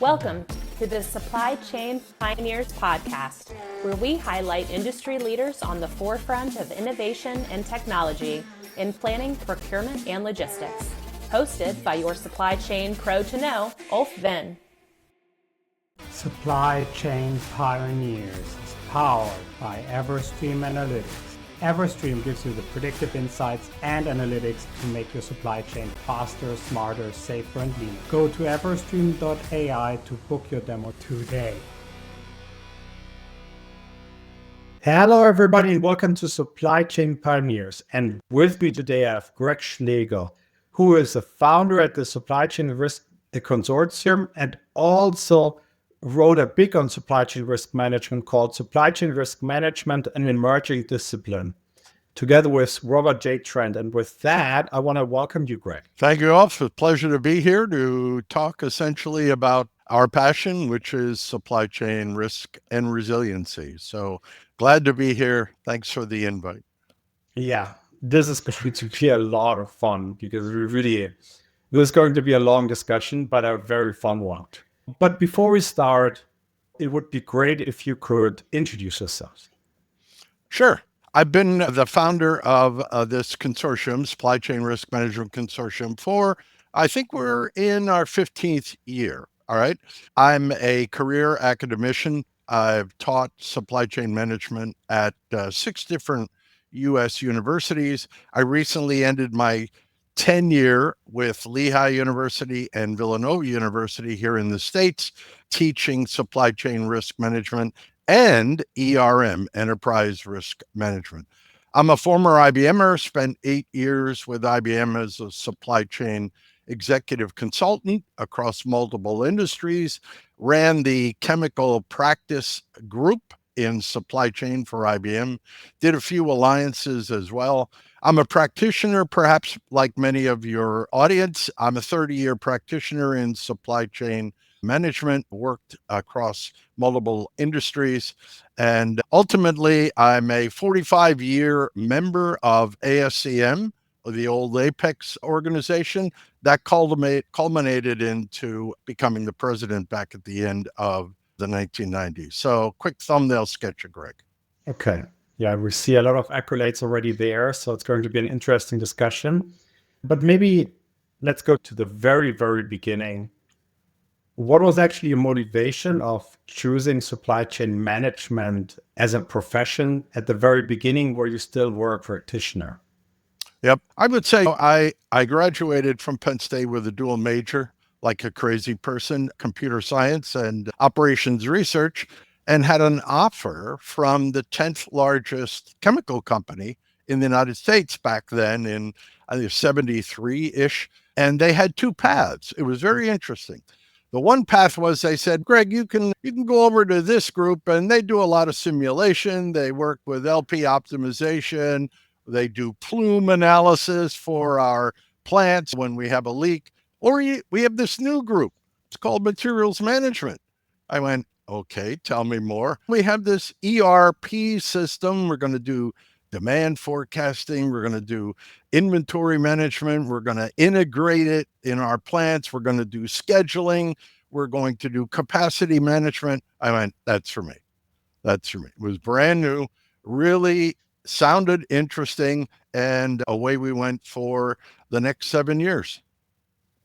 Welcome to the Supply Chain Pioneers podcast, where we highlight industry leaders on the forefront of innovation and technology in planning, procurement, and logistics. Hosted by your supply chain pro to know, Ulf Venn. Supply Chain Pioneers is powered by Everstream Analytics. Everstream gives you the predictive insights and analytics to make your supply chain faster, smarter, safer, and leaner. Go to everstream.ai to book your demo today. Hello, everybody, and welcome to Supply Chain Pioneers. And with me today, I have Greg Schlegel, who is the founder at the Supply Chain Risk Consortium and also wrote a book on supply chain risk management called Supply Chain Risk Management, an Emerging Discipline, together with Robert J. Trent. And with that, I want to welcome you, Greg. Thank you, Ulf. It's a pleasure to be here to talk essentially about our passion, which is supply chain risk and resiliency. So glad to be here. Thanks for the invite. Yeah, this is going to be a lot of fun because this is going to be a long discussion, but a very fun one. But before we start, it would be great if you could introduce yourself. Sure. I've been the founder of this consortium, Supply Chain Risk Management Consortium, for, I think we're in our 15th year. All right. I'm a career academician. I've taught supply chain management at 6 different U.S. universities. I recently ended my tenure with Lehigh University and Villanova University here in the States, teaching supply chain risk management and ERM, enterprise risk management. I'm a former IBMer, spent 8 years with IBM as a supply chain executive consultant across multiple industries, ran the chemical practice group in supply chain for IBM, did a few alliances as well. I'm a practitioner, perhaps like many of your audience. I'm a 30-year practitioner in supply chain management, worked across multiple industries. And ultimately, I'm a 45-year member of ASCM, the old Apex organization, that culminated into becoming the president back at the end of the 1990s. So quick thumbnail sketch of Greg. Okay. Yeah, we see a lot of accolades already there, so it's going to be an interesting discussion. But maybe let's go to the very, very beginning. What was actually your motivation of choosing supply chain management as a profession at the very beginning where you still were a practitioner? Yep. I would say I graduated from Penn State with a dual major, like a crazy person, computer science and operations research, and had an offer from the 10th largest chemical company in the United States back then in, I think, 73-ish. And they had 2 paths. It was very interesting. The one path was they said, Greg, you can go over to this group, and they do a lot of simulation. They work with LP optimization. They do plume analysis for our plants when we have a leak. Or we have this new group. It's called materials management. I went, okay, tell me more. We have this ERP system. We're going to do demand forecasting. We're going to do inventory management. We're going to integrate it in our plants. We're going to do scheduling. We're going to do capacity management. I went, that's for me. That's for me. It was brand new, really sounded interesting, and away we went for the next 7 years.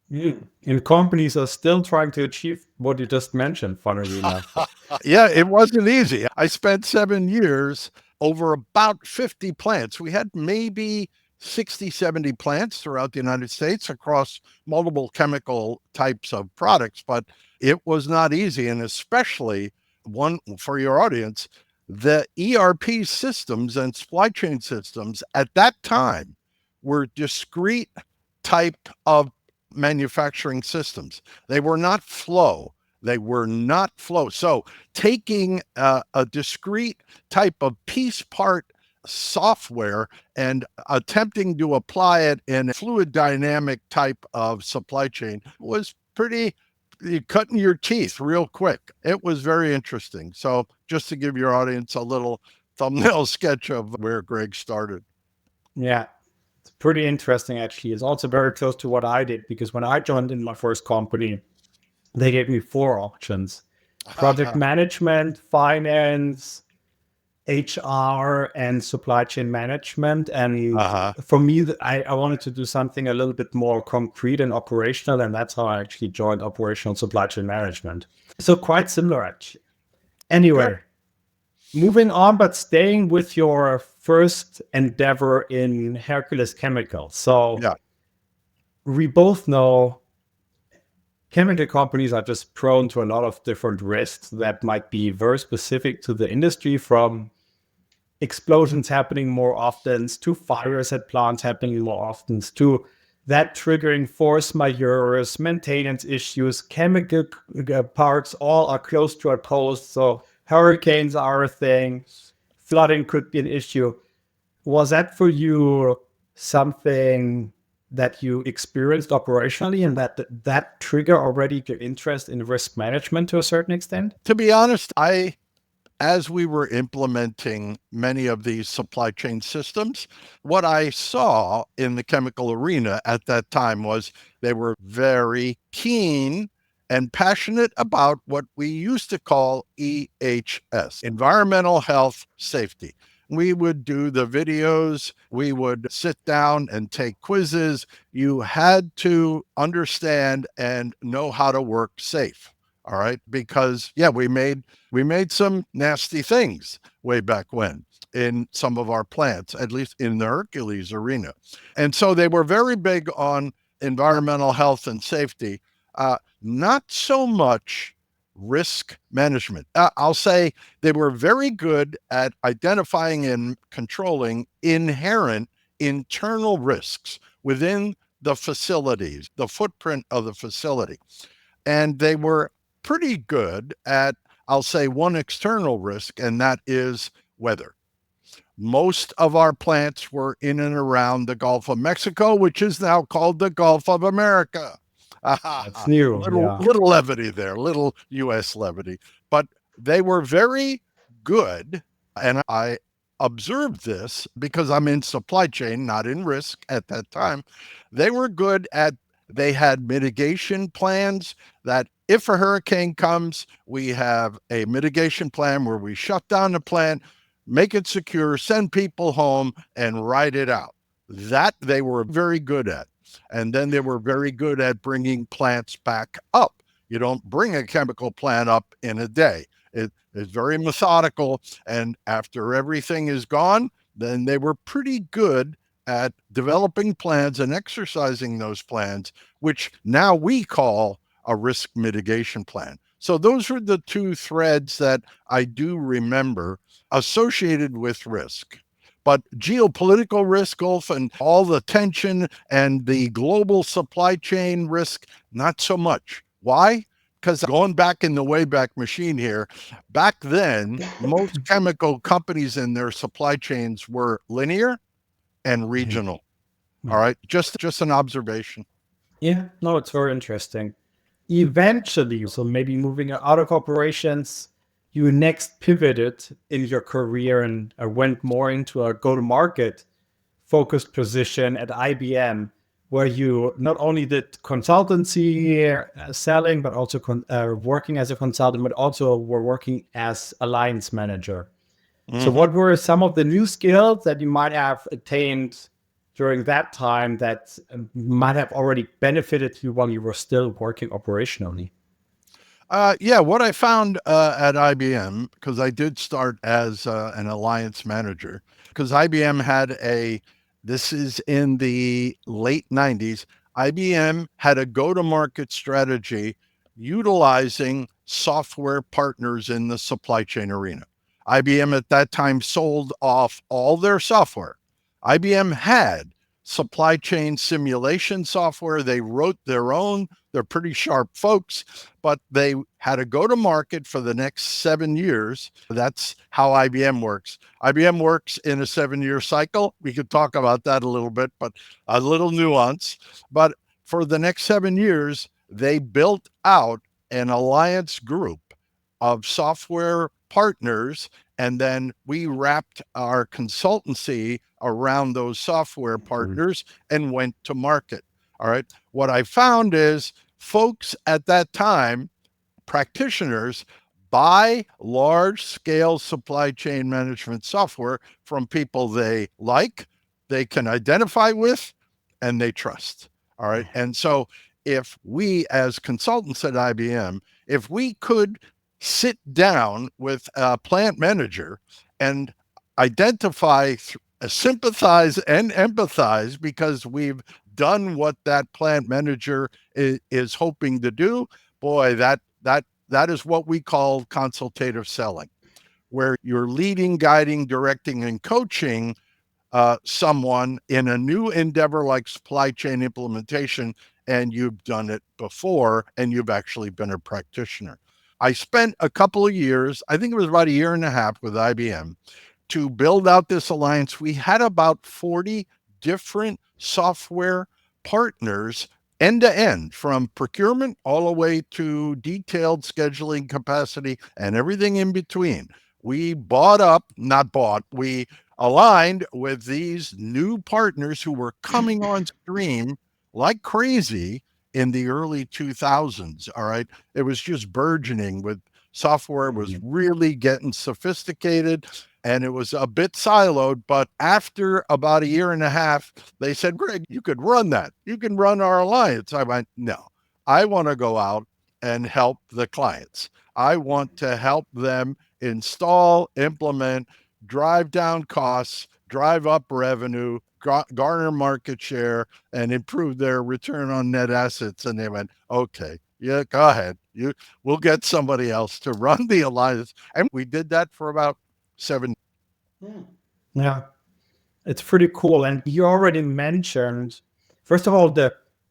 And companies are still trying to achieve what you just mentioned, funnily enough. Yeah, it wasn't easy. I spent 7 years over about 50 plants. We had maybe 60, 70 plants throughout the United States across multiple chemical types of products, but it was not easy. And especially one for your audience, the ERP systems and supply chain systems at that time were discrete type of manufacturing systems. They were not flow. So taking a discrete type of piece part software and attempting to apply it in a fluid dynamic type of supply chain was pretty cutting your teeth real quick. It was very interesting. So just to give your audience a little thumbnail sketch of where Greg started. Yeah, it's pretty interesting, actually. It's also very close to what I did, because when I joined in my first company, They gave me 4 options: project management, finance, HR, and supply chain management. And for me, I wanted to do something a little bit more concrete and operational, and that's how I actually joined operational supply chain management. So quite similar, actually. Anyway, moving on, but staying with your first endeavor in Hercules Chemicals. So we both know chemical companies are just prone to a lot of different risks that might be very specific to the industry, from explosions happening more often to fires at plants happening more often to that triggering force majeures, maintenance issues, chemical parks all are close to a coast. So hurricanes are a thing. Flooding could be an issue. Was that for you something that you experienced operationally, and that trigger already your interest in risk management to a certain extent? To be honest, as we were implementing many of these supply chain systems, what I saw in the chemical arena at that time was they were very keen and passionate about what we used to call EHS, environmental health safety. We would do the videos, we would sit down and take quizzes. You had to understand and know how to work safe. All right. Because we made some nasty things way back when in some of our plants, at least in the Hercules arena. And so they were very big on environmental health and safety, not so much risk management. I'll say they were very good at identifying and controlling inherent internal risks within the facilities, the footprint of the facility. And they were pretty good at, I'll say, one external risk, and that is weather. Most of our plants were in and around the Gulf of Mexico, which is now called the Gulf of America. That's new. Little levity there, little US levity. But they were very good, and I observed this because I'm in supply chain, not in risk at that time. They were good at, they had mitigation plans that if a hurricane comes, we have a mitigation plan where we shut down the plant, make it secure, send people home, and ride it out. That they were very good at. And then they were very good at bringing plants back up. You don't bring a chemical plant up in a day. It is very methodical. And after everything is gone, then they were pretty good at developing plans and exercising those plans, which now we call a risk mitigation plan. So those are the two threads that I do remember associated with risk. But geopolitical risk, Ulf, and all the tension and the global supply chain risk, not so much. Why? Because going back in the Wayback Machine here, back then, most chemical companies in their supply chains were linear and regional. All right, just an observation. Yeah, no, it's very interesting. Eventually, so maybe moving out of operations, you next pivoted in your career and went more into a go-to-market focused position at IBM, where you not only did consultancy selling, but also working as a consultant, but also were working as alliance manager. So what were some of the new skills that you might have attained during that time that might have already benefited you while you were still working operationally? What I found at IBM, because I did start as an alliance manager, because IBM had this is in the late 90s, IBM had a go-to-market strategy utilizing software partners in the supply chain arena. IBM at that time sold off all their software. IBM had supply chain simulation software. They wrote their own. They're pretty sharp folks, but they had to go to market for the next 7 years. That's how IBM works. IBM works in a 7-year cycle. We could talk about that a little bit, but a little nuance. But for the next 7 years, they built out an alliance group of software partners, and then we wrapped our consultancy around those software partners and went to market. All right. What I found is folks at that time, practitioners, buy large-scale supply chain management software from people they like, they can identify with, and they trust. All right. And so if we as consultants at IBM, if we could sit down with a plant manager and identify, sympathize and empathize because we've done what that plant manager is hoping to do, boy, that is what we call consultative selling, where you're leading, guiding, directing, and coaching someone in a new endeavor like supply chain implementation, and you've done it before, and you've actually been a practitioner. I spent a couple of years, I think it was about a year and a half with IBM, to build out this alliance. We had about 40 different software partners end to end, from procurement all the way to detailed scheduling capacity and everything in between. We we aligned with these new partners who were coming on stream like crazy in the early 2000s. All right. It was just burgeoning with software, was really getting sophisticated, and it was a bit siloed. But after about a year and a half, they said, Greg, you could run that. You can run our alliance. I went, no, I want to go out and help the clients. I want to help them install, implement, drive down costs, drive up revenue, garner market share, and improve their return on net assets. And they went, okay, yeah, go ahead. We'll get somebody else to run the alliance. And we did that for about 7 years. Yeah, it's pretty cool. And you already mentioned, first of all,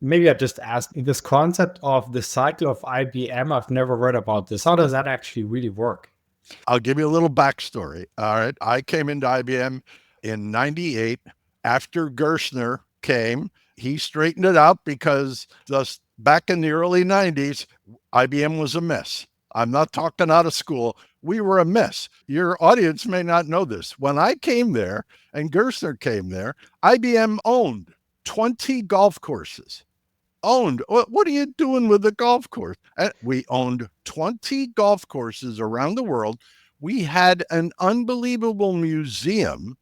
maybe I just asked this concept of the cycle of IBM. I've never read about this. How does that actually really work? I'll give you a little backstory. All right. I came into IBM in 98 after Gerstner came. He straightened it out because just back in the early 90s, IBM was a mess. I'm not talking out of school. We were a mess. Your audience may not know this. When I came there and Gerstner came there, IBM owned 20 golf courses. What are you doing with the golf course? We owned 20 golf courses around the world. We had an unbelievable museum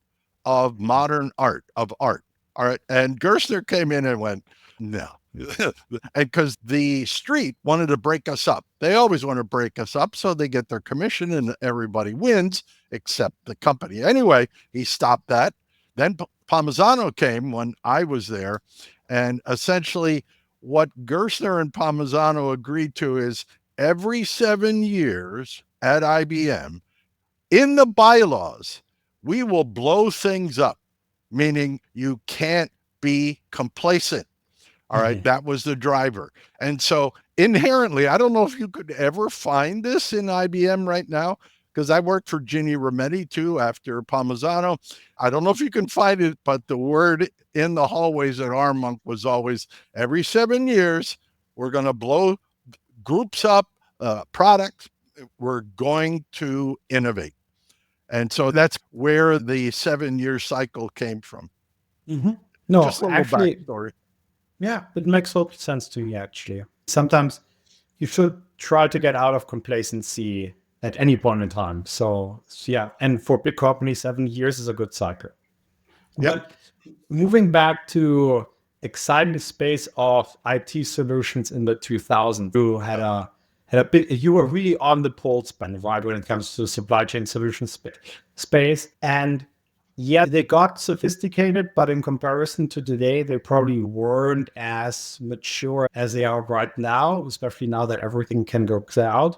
of modern art, of art. All right. And Gerstner came in and went, no. And because the street wanted to break us up. They always want to break us up so they get their commission and everybody wins except the company. Anyway, he stopped that. Then Palmisano came when I was there, and essentially what Gerstner and Palmisano agreed to is every 7 years at IBM, in the bylaws, we will blow things up, meaning you can't be complacent. All right. That was the driver. And so inherently, I don't know if you could ever find this in IBM right now, because I worked for Ginny Rometty too after Palmisano. I don't know if you can find it, but the word in the hallways at Armonk was always every 7 years, we're going to blow groups up, products. We're going to innovate. And so that's where the 7-year cycle came from. No, just a little actually, backstory. Yeah, it makes total sense to me, actually. Sometimes you should try to get out of complacency at any point in time. So yeah, and for big companies, 7 years is a good cycle. Yep. But moving back to exciting space of IT solutions in the 2000s, you had a bit, you were really on the pulse band, right, when it comes to supply chain solutions space. And yeah, they got sophisticated, but in comparison to today, they probably weren't as mature as they are right now, especially now that everything can go cloud.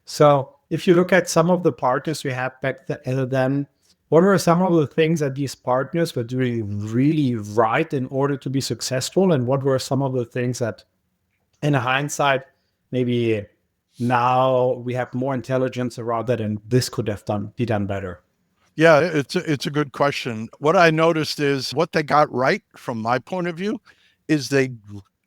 So if you look at some of the partners we had back then, what were some of the things that these partners were doing really right in order to be successful? And what were some of the things that, in hindsight, maybe now we have more intelligence around that and this could have be done better? Yeah, it's a good question. What I noticed is what they got right from my point of view is they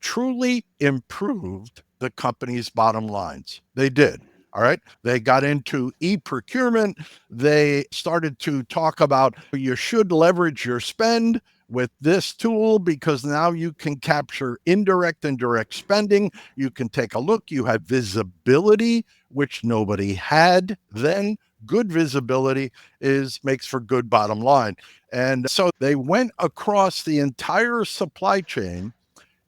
truly improved the company's bottom lines. They did. All right. They got into e-procurement. They started to talk about you should leverage your spend with this tool because now you can capture indirect and direct spending. You can take a look. You have visibility, which nobody had then. Good visibility makes for good bottom line. And so they went across the entire supply chain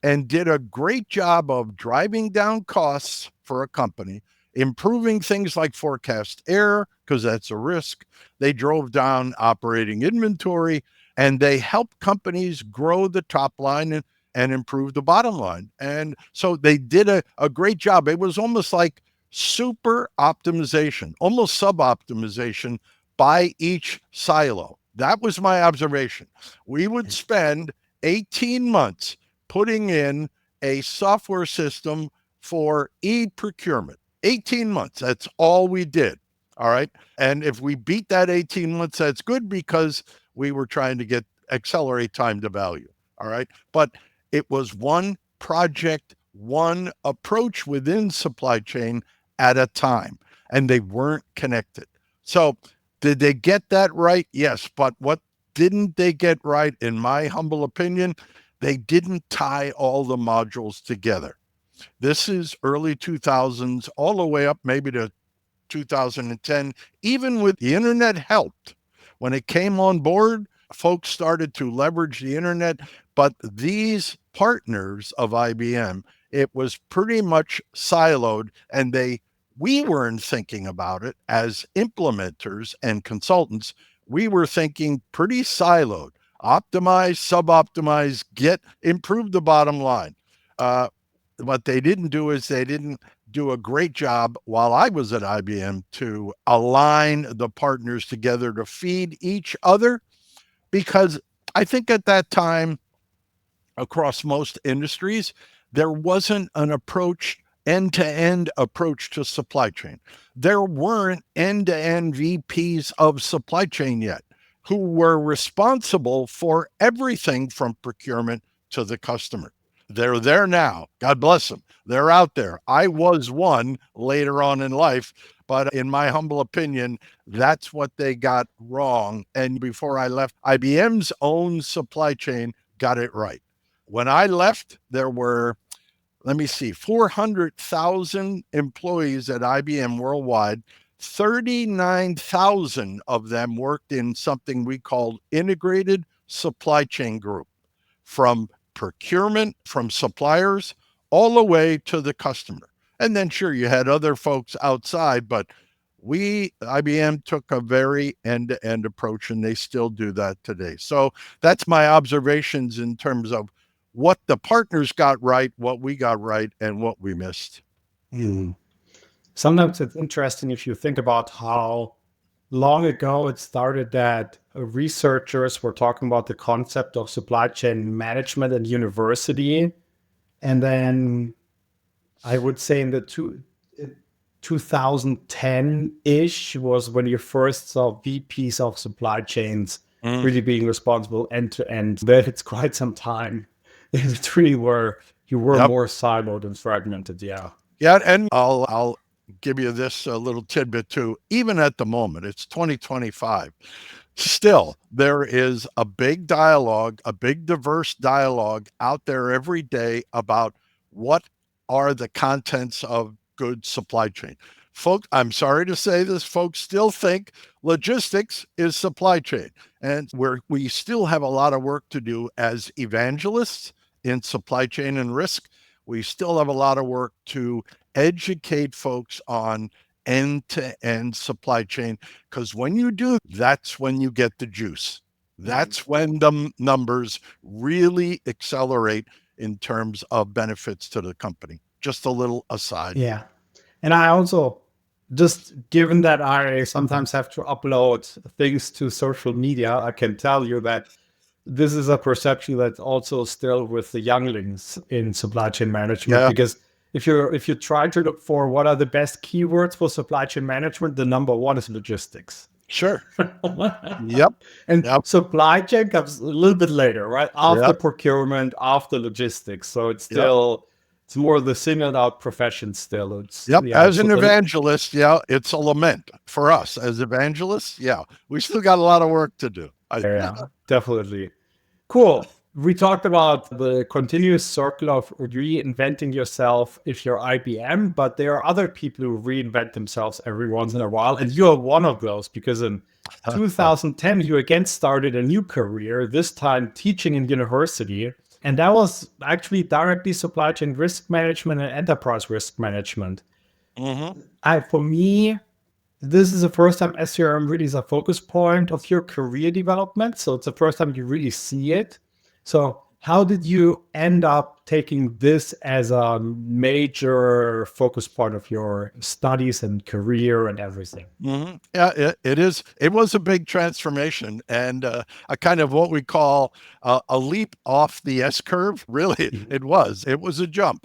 and did a great job of driving down costs for a company, improving things like forecast error, because that's a risk. They drove down operating inventory, and they helped companies grow the top line and improve the bottom line. And so they did a great job. It was almost like super optimization, almost sub-optimization by each silo. That was my observation. We would spend 18 months putting in a software system for e-procurement. 18 months, that's all we did. All right. And if we beat that 18 months, that's good because we were trying to accelerate time to value. All right. But it was one project, one approach within supply chain at a time, and they weren't connected. So did they get that right? Yes. But what didn't they get right, in my humble opinion? They didn't tie all the modules together. This is early 2000s, all the way up maybe to 2010. Even with the internet helped. When it came on board, folks started to leverage the internet, but these partners of IBM, it was pretty much siloed, and we weren't thinking about it as implementers and consultants. We were thinking pretty siloed. Optimize, sub-optimize, improve the bottom line. What they didn't do is they didn't do a great job while I was at IBM to align the partners together to feed each other, because I think at that time, across most industries, there wasn't an end-to-end approach to supply chain. There weren't end-to-end VPs of supply chain yet who were responsible for everything from procurement to the customer. They're there now. God bless them. They're out there. I was one later on in life, but in my humble opinion, that's what they got wrong. And before I left, IBM's own supply chain got it right. When I left, there were, 400,000 employees at IBM worldwide. 39,000 of them worked in something we called integrated supply chain group, from procurement, from suppliers, all the way to the customer. And then sure, you had other folks outside, but IBM took a very end-to-end approach, and they still do that today. So that's my observations in terms of what the partners got right, what we got right, and what we missed. Sometimes it's interesting if you think about how long ago it started that researchers were talking about the concept of supply chain management at university. And then I would say in the 2010-ish was when you first saw VPs of supply chains really being responsible end to end. But it's quite some time. It's really where you were more siloed and fragmented. Yeah. Yeah. And I'll give you this little tidbit too. Even at the moment, it's 2025. Still, there is a big dialogue, a big diverse dialogue out there every day about what are the contents of good supply chain. Folks, I'm sorry to say this, folks still think logistics is supply chain. And we still have a lot of work to do as evangelists in supply chain and risk. We still have a lot of work to educate folks on end-to-end supply chain, because when you do, that's when you get the juice. That's when the numbers really accelerate in terms of benefits to the company. Just a little aside. Yeah. And I also, just given that I sometimes have to upload things to social media, I can tell you that this is a perception that's also still with the younglings in supply chain management. Because if you try to look for what are the best keywords for supply chain management, the number one is logistics. Sure. Yep. And supply chain comes a little bit later, right? After procurement, after logistics. So it's still, it's more the singled out profession still. It's, as an evangelist, it's a lament for us as evangelists. We still got a lot of work to do. Definitely. Cool. We talked about the continuous circle of reinventing yourself if you're IBM, but there are other people who reinvent themselves every once in a while. And you're one of those because in 2010, you again started a new career, this time teaching in university. And that was actually directly supply chain risk management and enterprise risk management. For me, this is the first time SCRM really is a focus point of your career development. So it's the first time you really see it. So how did you end up taking this as a major focus point of your studies and career and everything? Yeah, it is. It was a big transformation and a kind of what we call a leap off the S curve. Really, it was. It was a jump.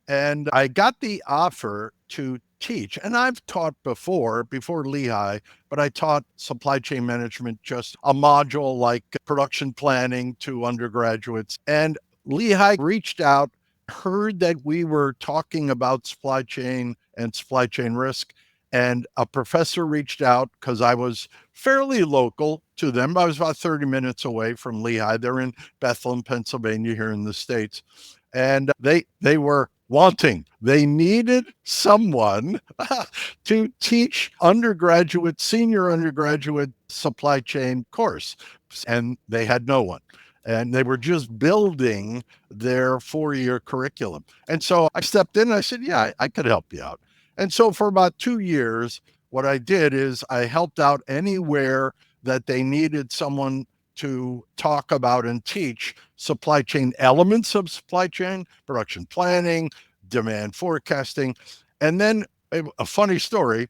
And I got the offer to teach. And I've taught before Lehigh, but I taught supply chain management, just a module like production planning to undergraduates. And Lehigh reached out, heard that we were talking about supply chain and supply chain risk. And a professor reached out because I was fairly local to them. I was about 30 minutes away from Lehigh. They're in Bethlehem, Pennsylvania, here in the States. And they were wanting. They needed someone to teach undergraduate, senior undergraduate supply chain course. And they had no one. And they were just building their 4-year curriculum. And so I stepped in and I said, yeah, I could help you out. And so for about 2 years, what I did is I helped out anywhere that they needed someone to talk about and teach supply chain elements of supply chain, production planning, demand forecasting. And then a funny story,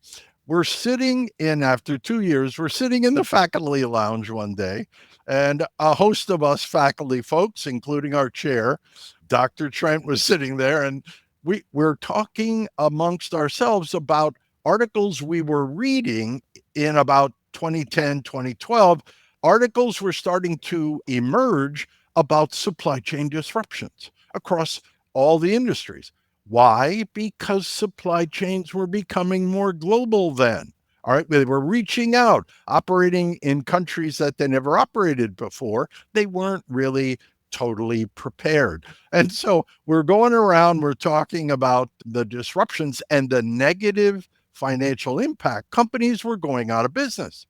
after 2 years, we're sitting in the faculty lounge one day, and a host of us faculty folks, including our chair, Dr. Trent, was sitting there, and we're talking amongst ourselves about articles we were reading in about 2010, 2012. Articles were starting to emerge about supply chain disruptions across all the industries. Why? Because supply chains were becoming more global then. All right, they were reaching out, operating in countries that they never operated before. They weren't really totally prepared. And so we're going around, we're talking about the disruptions and the negative financial impact. Companies were going out of business.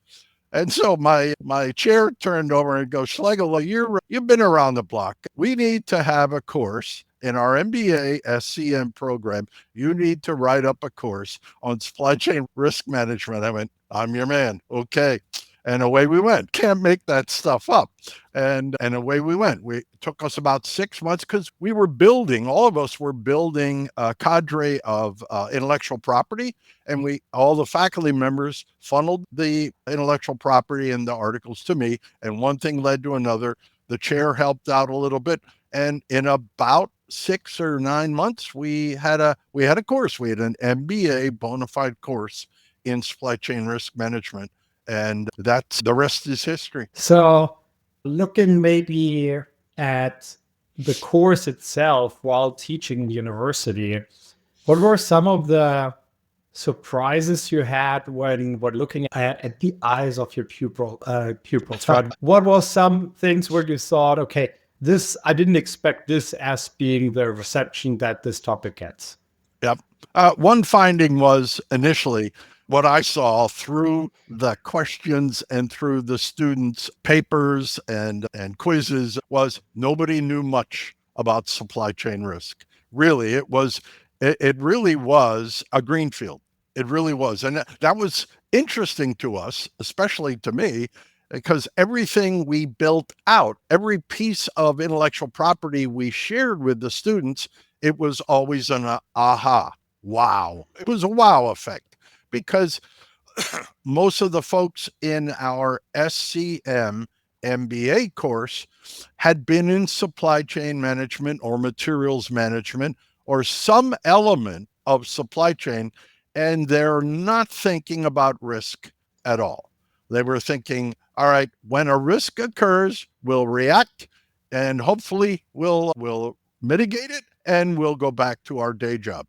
And so my chair turned over and goes, Schlegel, you've been around the block. We need to have a course in our MBA SCM program. You need to write up a course on supply chain risk management. I went, I'm your man. Okay. And away we went. Can't make that stuff up. And away we went. It took us about 6 months because all of us were building a cadre of intellectual property. And all the faculty members funneled the intellectual property and the articles to me. And one thing led to another. The chair helped out a little bit. And in about 6 or 9 months, we had a course. We had an MBA bona fide course in supply chain risk management. And the rest is history. So looking maybe at the course itself while teaching in university, what were some of the surprises you had when looking at the eyes of your pupils? Right? What was some things where you thought, okay, I didn't expect this as being the reception that this topic gets? Yep. One finding was initially what I saw through the questions and through the students' papers and quizzes was nobody knew much about supply chain risk. Really, it really was a greenfield. It really was. And that was interesting to us, especially to me, because everything we built out, every piece of intellectual property we shared with the students, it was always an aha, wow. It was a wow effect because most of the folks in our SCM MBA course had been in supply chain management or materials management or some element of supply chain, and they're not thinking about risk at all. They were thinking, all right, when a risk occurs, we'll react and hopefully we'll mitigate it and we'll go back to our day job.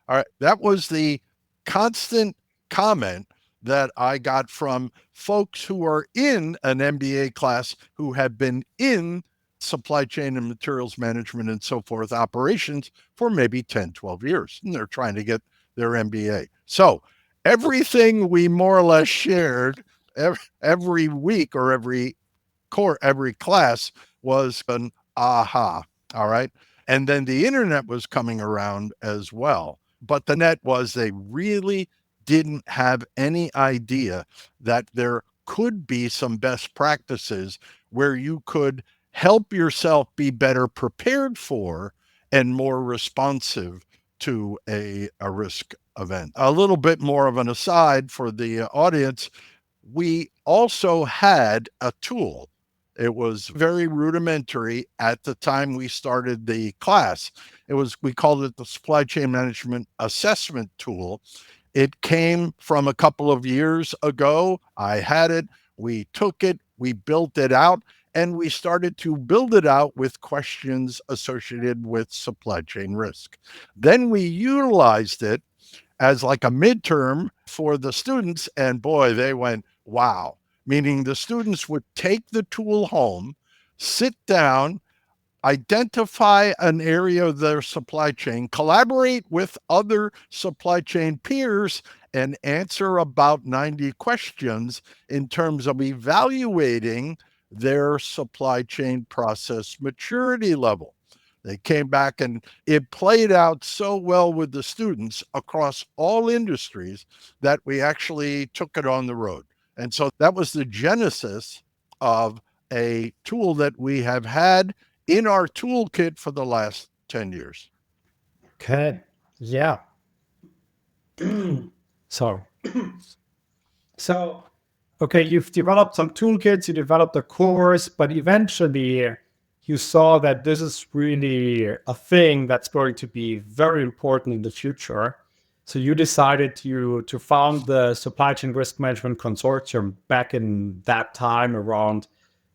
All right, that was the constant comment that I got from folks who are in an MBA class who have been in supply chain and materials management and so forth operations for maybe 10, 12 years. And they're trying to get their MBA. So everything we more or less shared every week or every class was an aha. All right. And then the internet was coming around as well. But the net was they really didn't have any idea that there could be some best practices where you could help yourself be better prepared for and more responsive to a risk event. A little bit more of an aside for the audience, we also had a tool. It was very rudimentary at the time we started the class. We called it the Supply Chain Management Assessment Tool. It came from a couple of years ago. I had it, we took it, we built it out, and we started to build it out with questions associated with supply chain risk. Then we utilized it as like a midterm for the students, and boy, they went, wow. Meaning the students would take the tool home, sit down, identify an area of their supply chain, collaborate with other supply chain peers, and answer about 90 questions in terms of evaluating their supply chain process maturity level. They came back and it played out so well with the students across all industries that we actually took it on the road. And so that was the genesis of a tool that we have had in our toolkit for the last 10 years. Okay. Yeah. So, okay, you've developed some toolkits, you developed a course, but eventually you saw that this is really a thing that's going to be very important in the future. So you decided to found the Supply Chain Risk Management Consortium back in that time, around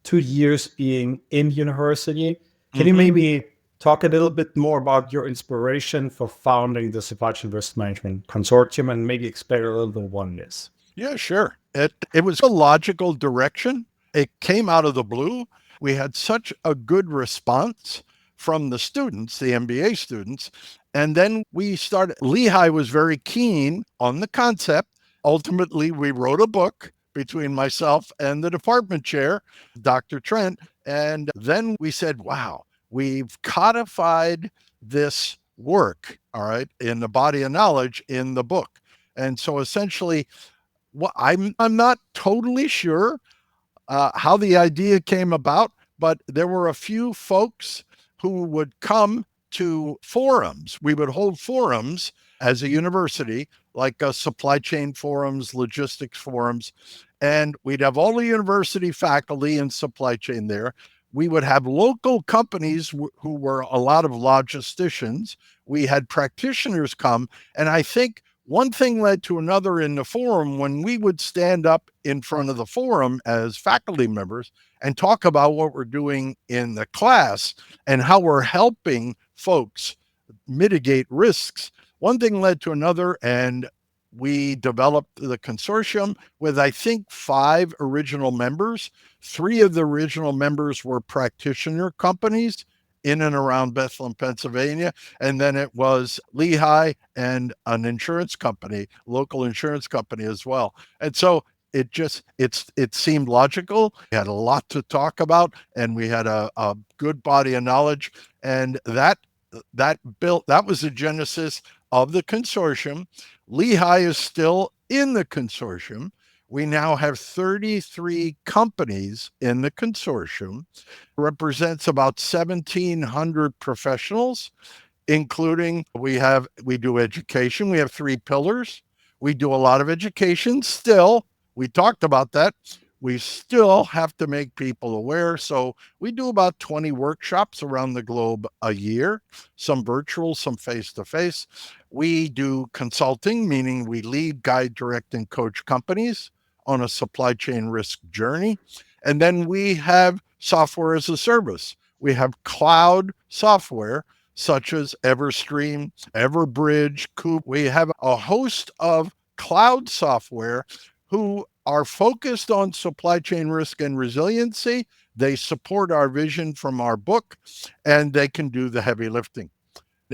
2 years being in university. Can you maybe talk a little bit more about your inspiration for founding the Supply Chain Risk Management Consortium and maybe explain a little bit what it is? Yeah, sure. It was a logical direction. It came out of the blue. We had such a good response from the students, the MBA students. And then we started, Lehigh was very keen on the concept. Ultimately, we wrote a book between myself and the department chair, Dr. Trent. And then we said, wow, we've codified this work, all right, in the body of knowledge in the book. And so essentially, I'm not totally sure how the idea came about, but there were a few folks who would come to forums. We would hold forums as a university, like supply chain forums, logistics forums, and we'd have all the university faculty in supply chain there. We would have local companies who were a lot of logisticians. We had practitioners come, and I think one thing led to another in the forum when we would stand up in front of the forum as faculty members and talk about what we're doing in the class and how we're helping folks mitigate risks. One thing led to another, and we developed the consortium with, I think, 5 original members. 3 of the original members were practitioner companies in and around Bethlehem, Pennsylvania. And then it was Lehigh and an insurance company, local insurance company as well. And so it seemed logical. We had a lot to talk about, and we had a good body of knowledge. And that was the genesis of the consortium. Lehigh is still in the consortium. We now have 33 companies in the consortium, represents about 1,700 professionals, including we do education. We have 3 pillars. We do a lot of education still. We talked about that. We still have to make people aware. So we do about 20 workshops around the globe a year, some virtual, some face-to-face. We do consulting, meaning we lead, guide, direct, and coach companies on a supply chain risk journey. And then we have software as a service. We have cloud software such as Everstream, Everbridge, Coop. We have a host of cloud software who are focused on supply chain risk and resiliency. They support our vision from our book, and they can do the heavy lifting.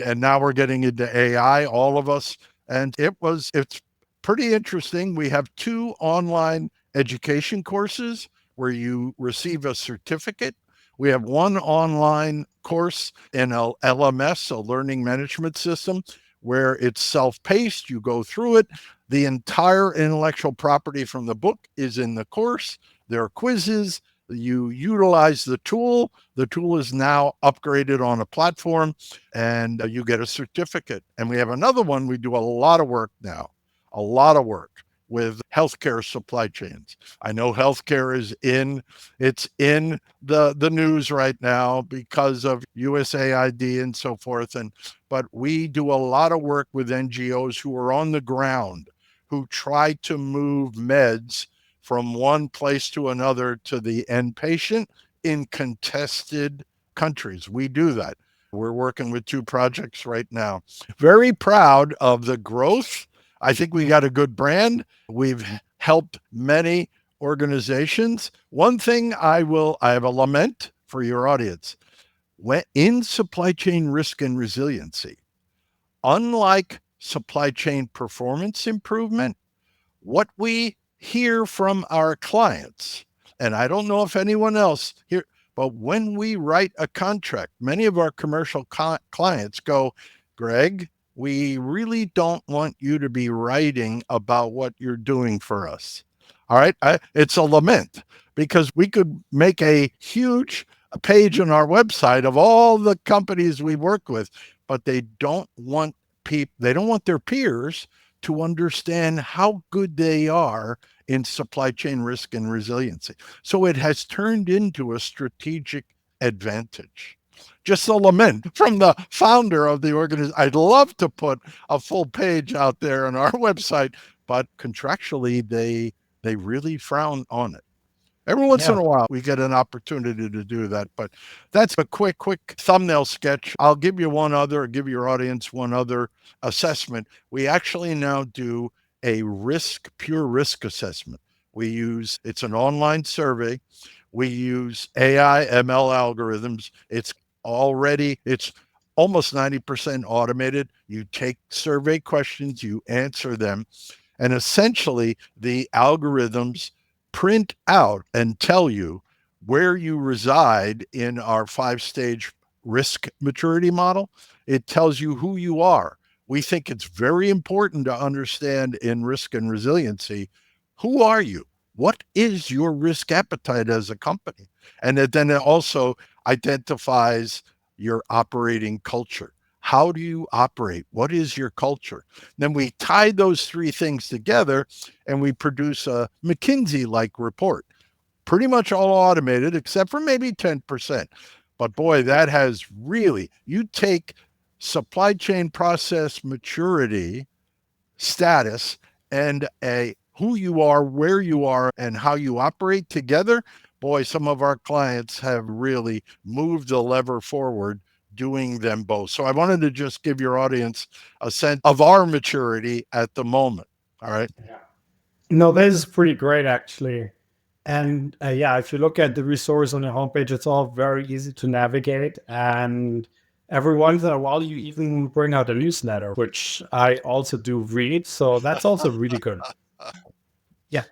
And now we're getting into AI, all of us. And it's pretty interesting. We have 2 online education courses where you receive a certificate. We have 1 online course in a LMS, a learning management system, where it's self-paced. You go through it. The entire intellectual property from the book is in the course. There are quizzes. You utilize the tool. The tool is now upgraded on a platform, and you get a certificate. And we have another one. We do a lot of work now, a lot of work with healthcare supply chains. I know healthcare it's in the news right now because of USAID and so forth. But we do a lot of work with NGOs who are on the ground, who try to move meds from one place to another to the end patient in contested countries. We do that. We're working with 2 projects right now. Very proud of the growth. I think we got a good brand. We've helped many organizations. One thing I have a lament for your audience. When in supply chain risk and resiliency, unlike supply chain performance improvement, what we hear from our clients, and I don't know if anyone else here, but when we write a contract, many of our commercial clients go, Greg, we really don't want you to be writing about what you're doing for us. All right. It's a lament because we could make a huge page on our website of all the companies we work with, but they don't want their peers to understand how good they are in supply chain risk and resiliency. So it has turned into a strategic advantage. Just a lament from the founder of the organization. I'd love to put a full page out there on our website, but contractually, they really frown on it. Every once in a while, we get an opportunity to do that, but that's a quick thumbnail sketch. I'll give you give your audience one other assessment. We actually now do a pure risk assessment. It's an online survey. We use AI, ML algorithms. It's almost 90% automated. You take survey questions, you answer them, and essentially the algorithms print out and tell you where you reside in our 5-stage risk maturity model. It tells you who you are. We think it's very important to understand in risk and resiliency, who are you? What is your risk appetite as a company? And then it also identifies your operating culture. How do you operate? What is your culture? Then we tie those 3 things together and we produce a McKinsey-like report. Pretty much all automated, except for maybe 10%. But boy, that has really, you take supply chain process maturity status and who you are, where you are, and how you operate together. Boy, some of our clients have really moved the lever forward doing them both. So I wanted to just give your audience a sense of our maturity at the moment. All right. Yeah. No, this is pretty great, actually. And if you look at the resource on your homepage, it's all very easy to navigate. And every once in a while, you even bring out a newsletter, which I also do read. So that's also really good. Yeah.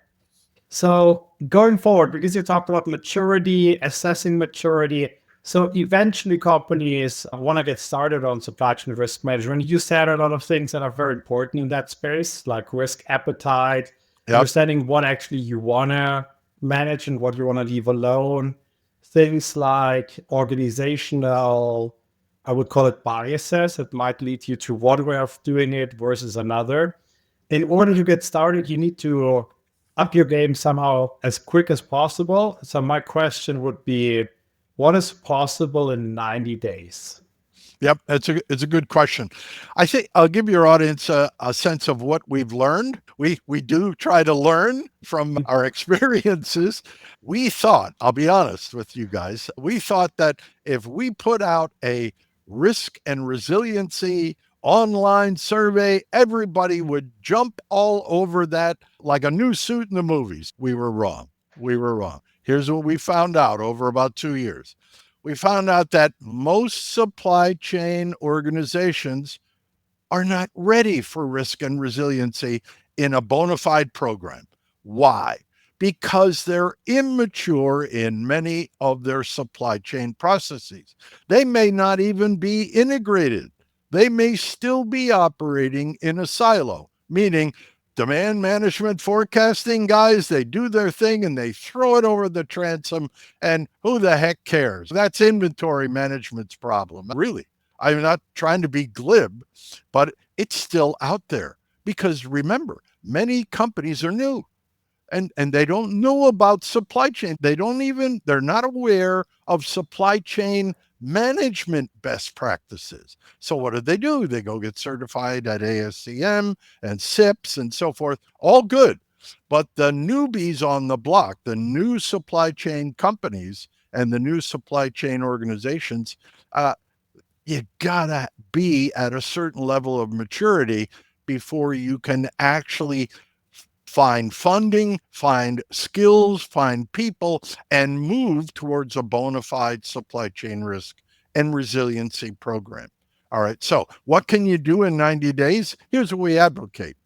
So going forward, because you talked about maturity, assessing maturity, so eventually companies want to get started on supply chain risk management. You said a lot of things that are very important in that space, like risk appetite, understanding what actually you want to manage and what you want to leave alone. Things like organizational, I would call it biases that might lead you to one way of doing it versus another. In order to get started, you need to up your game somehow as quick as possible. So my question would be, what is possible in 90 days? Yep, it's a good question. I think I'll give your audience a sense of what we've learned. We do try to learn from our experiences. I'll be honest with you guys, we thought that if we put out a risk and resiliency online survey. Everybody would jump all over that like a new suit in the movies. We were wrong. We were wrong. Here's what we found out over about 2 years. We found out that most supply chain organizations are not ready for risk and resiliency in a bona fide program. Why? Because they're immature in many of their supply chain processes. They may not even be integrated. They may still be operating in a silo, meaning demand management forecasting guys, they do their thing and they throw it over the transom, and who the heck cares? That's inventory management's problem. Really, I'm not trying to be glib, but it's still out there because remember, many companies are new and they don't know about supply chain. They're not aware of supply chain management best practices. So what do? They go get certified at ASCM and SIPs and so forth. All good. But the newbies on the block, the new supply chain companies and the new supply chain organizations, you gotta be at a certain level of maturity before you can actually find funding, find skills, find people, and move towards a bona fide supply chain risk and resiliency program. All right, so what can you do in 90 days? Here's what we advocate.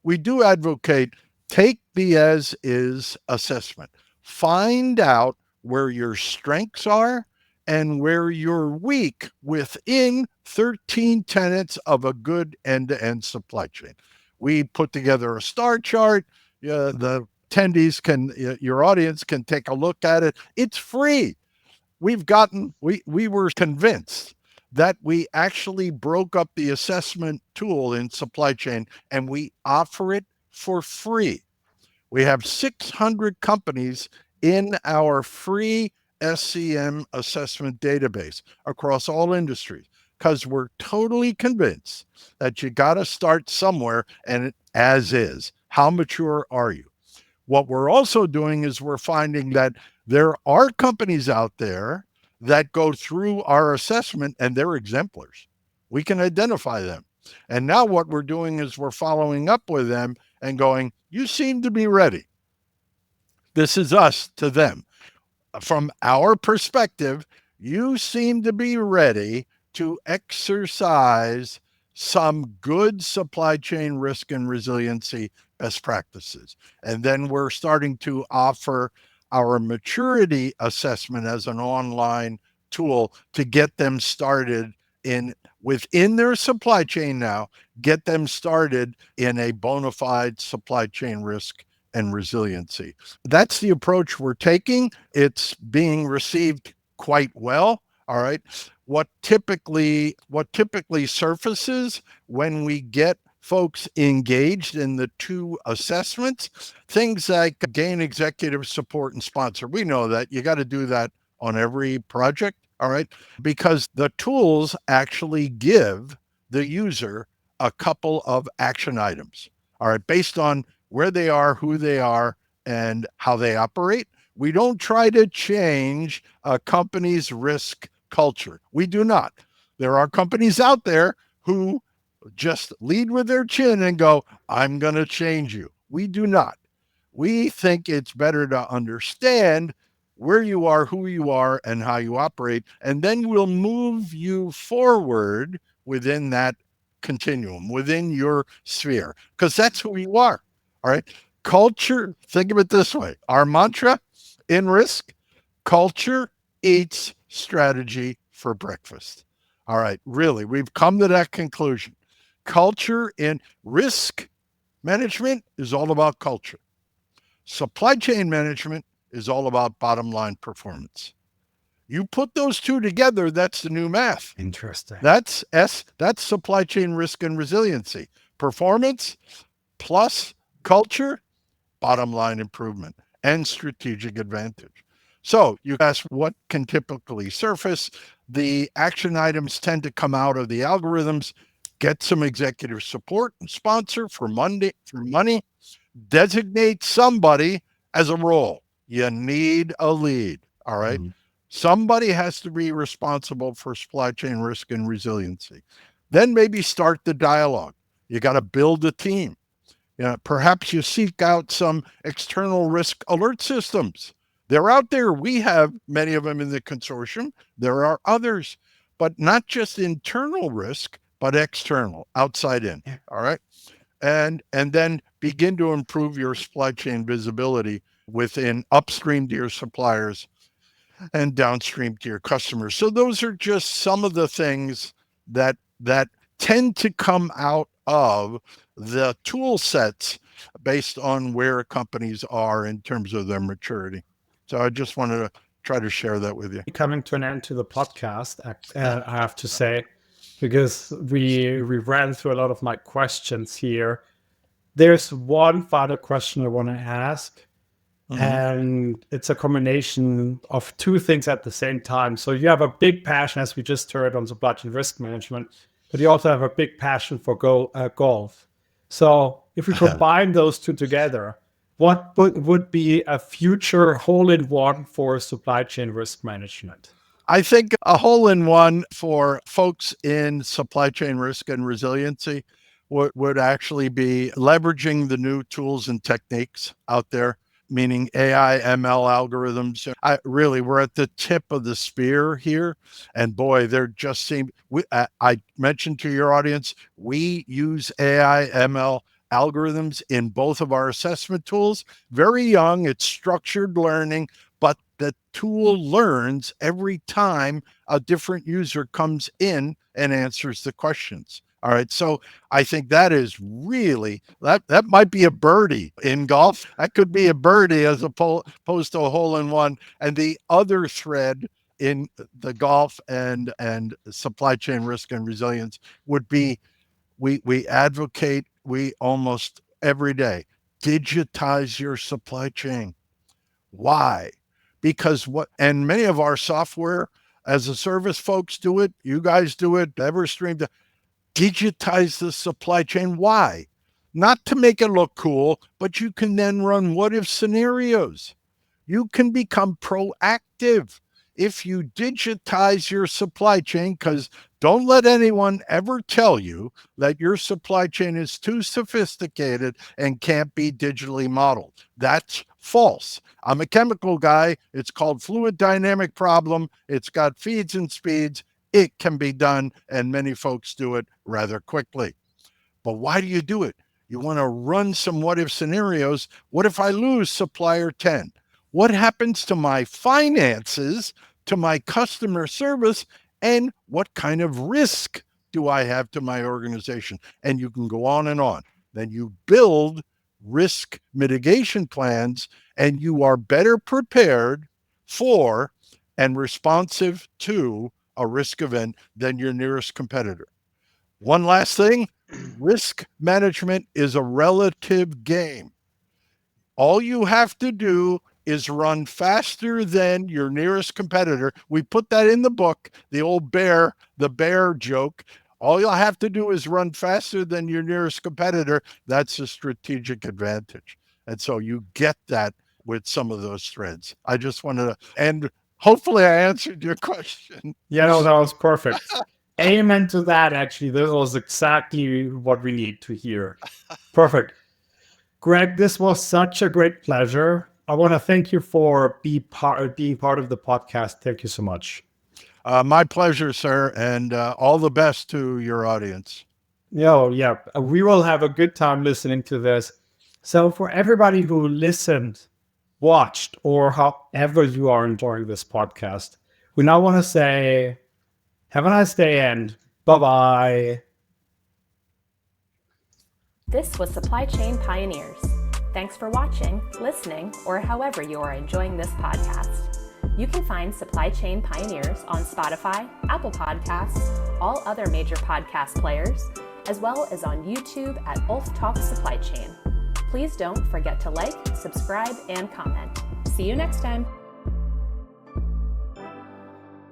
We do advocate take the as is assessment. Find out where your strengths are and where you're weak within 13 tenets of a good end-to-end supply chain. We put together a star chart. The attendees your audience can take a look at it. It's free. We were convinced that we actually broke up the assessment tool in supply chain and we offer it for free. We have 600 companies in our free SCM assessment database across all industries because we're totally convinced that you got to start somewhere and as is. How mature are you? What we're also doing is we're finding that there are companies out there that go through our assessment and they're exemplars. We can identify them. And now what we're doing is we're following up with them and going, you seem to be ready. This is us to them. From our perspective, you seem to be ready to exercise some good supply chain risk and resiliency best practices. And then we're starting to offer our maturity assessment as an online tool to get them started within their supply chain now, get them started in a bona fide supply chain risk and resiliency. That's the approach we're taking. It's being received quite well. All right. What typically surfaces when we get folks engaged in the two assessments, things like gain executive support and sponsor. We know that you got to do that on every project. All right. Because the tools actually give the user a couple of action items. All right. Based on where they are, who they are, and how they operate. We don't try to change a company's risk culture. We do not. There are companies out there who just lead with their chin and go, I'm going to change you. We do not. We think it's better to understand where you are, who you are, and how you operate, and then we'll move you forward within that continuum, within your sphere, because that's who you are. All right. Culture, think of it this way. Our mantra in risk, culture eats strategy for breakfast. All right. Really, we've come to that conclusion. Culture in risk management is all about culture. Supply chain management is all about bottom line performance. You put those two together, that's the new math. Interesting. That's supply chain risk and resiliency. Performance plus culture, bottom line improvement, and strategic advantage. So you ask what can typically surface. The action items tend to come out of the algorithms. Get some executive support and sponsor for money. Designate somebody as a role. You need a lead. All right. Mm-hmm. Somebody has to be responsible for supply chain risk and resiliency. Then maybe start the dialogue. You got to build a team. Perhaps you seek out some external risk alert systems. They're out there. We have many of them in the consortium. There are others, but not just internal risk, but external, outside in. All right. And then begin to improve your supply chain visibility within upstream to your suppliers and downstream to your customers. So those are just some of the things that tend to come out of the tool sets based on where companies are in terms of their maturity. So I just wanted to try to share that with you. Coming to an end to the podcast, I have to say, because we ran through a lot of my questions here. There's one final question I want to ask, and it's a combination of two things at the same time. So you have a big passion, as we just heard, on supply chain risk management, but you also have a big passion for golf. So if we combine those two together, what would be a future hole-in-one for supply chain risk management? I think a hole-in-one for folks in supply chain risk and resiliency would actually be leveraging the new tools and techniques out there, meaning AI, ML algorithms. We're at the tip of the spear here. And boy, there just seem, I mentioned to your audience, we use AI, ML algorithms in both of our assessment tools. Very young, it's structured learning, but the tool learns every time a different user comes in and answers the questions. All right. So I think that is really, that might be a birdie in golf. That could be a birdie as opposed to a hole-in-one. And the other thread in the golf and supply chain risk and resilience would be, we advocate, we almost every day, digitize your supply chain. Why? Because and many of our software as a service folks do it, you guys do it, Everstream, digitize the supply chain. Why? Not to make it look cool, but you can then run what if scenarios. You can become proactive if you digitize your supply chain, because don't let anyone ever tell you that your supply chain is too sophisticated and can't be digitally modeled. That's false. I'm a chemical guy. It's called fluid dynamic problem. It's got feeds and speeds. It can be done, and many folks do it rather quickly. But why do you do it? You want to run some what if scenarios. What if I lose supplier 10? What happens to my finances, to my customer service, and what kind of risk do I have to my organization? And you can go on and on. Then you build risk mitigation plans, and you are better prepared for and responsive to a risk event than your nearest competitor. One last thing, risk management is a relative game. All you have to do is run faster than your nearest competitor. We put that in the book, the old bear joke. All you'll have to do is run faster than your nearest competitor. That's a strategic advantage. And so you get that with some of those threads. I just wanted to, and hopefully I answered your question. Yeah, no, that was perfect. Amen to that, actually. This was exactly what we need to hear. Perfect. Greg, this was such a great pleasure. I want to thank you for being part of the podcast. Thank you so much. My pleasure, sir, and all the best to your audience. Yeah, we will have a good time listening to this. So for everybody who listened, watched, or however you are enjoying this podcast, we now want to say, have a nice day and bye-bye. This was Supply Chain Pioneers. Thanks for watching, listening, or however you are enjoying this podcast. You can find Supply Chain Pioneers on Spotify, Apple Podcasts, all other major podcast players, as well as on YouTube at Ulf Talk Supply Chain. Please don't forget to like, subscribe, and comment. See you next time.